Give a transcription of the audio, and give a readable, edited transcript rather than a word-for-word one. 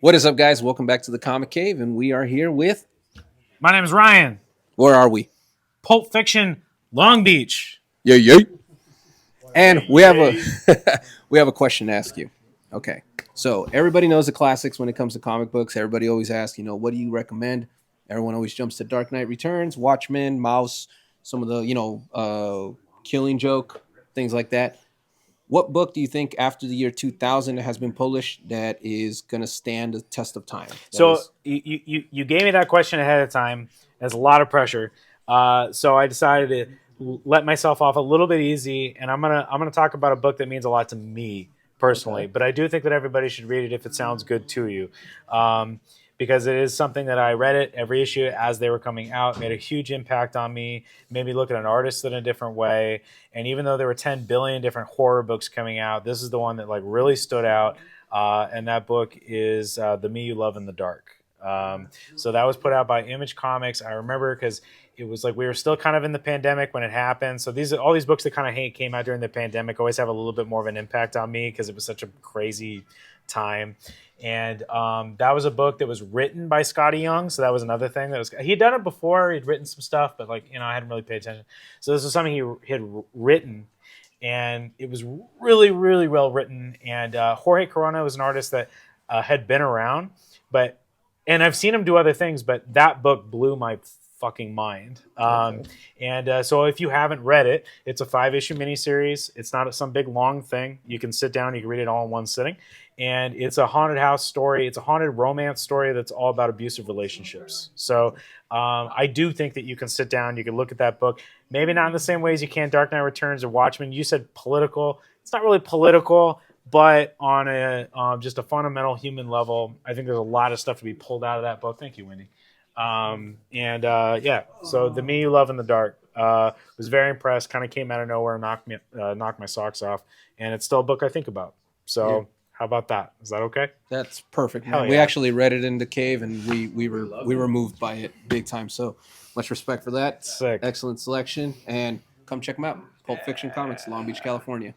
What is up, guys? Welcome back to the Comic Cave, and we are here with. My name is Ryan. Where are we? Pulp Fiction, Long Beach. Yeah, yeah. And we have a we have a question to ask you. Okay, so everybody knows the classics when it comes to comic books. Everybody always asks, what do you recommend? Everyone always jumps to Dark Knight Returns, Watchmen, Mouse, some of the Killing Joke, things like that. What book do you think after the year 2000 has been published that is going to stand the test of time? So you gave me that question ahead of time. There's a lot of pressure. So I decided to let myself off a little bit easy, and I'm gonna talk about a book that means a lot to me personally. Okay. But I do think that everybody should read it if it sounds good to you. Because it is something that I read it every issue as they were coming out, made a huge impact on me, made me look at an artist in a different way. And even though there were 10 billion different horror books coming out, this is the one that really stood out. And that book is The Me You Love in the Dark. So that was put out by Image Comics. I remember because it was we were still kind of in the pandemic when it happened. So all these books that kind of came out during the pandemic always have a little bit more of an impact on me because it was such a crazy time. And that was a book that was written by SKottie Young. So that was another thing he'd done it before. He'd written some stuff, but I hadn't really paid attention. So this was something he had written, and it was really, really well written. And Jorge Corona was an artist that had been around, and I've seen him do other things, but that book blew my fucking mind. So if you haven't read it, it's a 5-issue miniseries. It's not some big long thing. You can sit down, you can read it all in one sitting. And it's a haunted house story. It's a haunted romance story that's all about abusive relationships. So I do think that you can sit down, you can look at that book. Maybe not in the same ways you can Dark Knight Returns or Watchmen. You said political. It's not really political, but on just a fundamental human level, I think there's a lot of stuff to be pulled out of that book. Thank you, Wendy. So The Me You Love in the Dark. Was very impressed. Kind of came out of nowhere, knocked my socks off, and it's still a book I think about. So. Yeah. How about that? Is that okay? That's perfect, man. Yeah. We actually read it in the cave, and we were moved by it big time. So much respect for that. Sick. Excellent selection, and come check them out. Pulp Fiction Comics, Long Beach, California.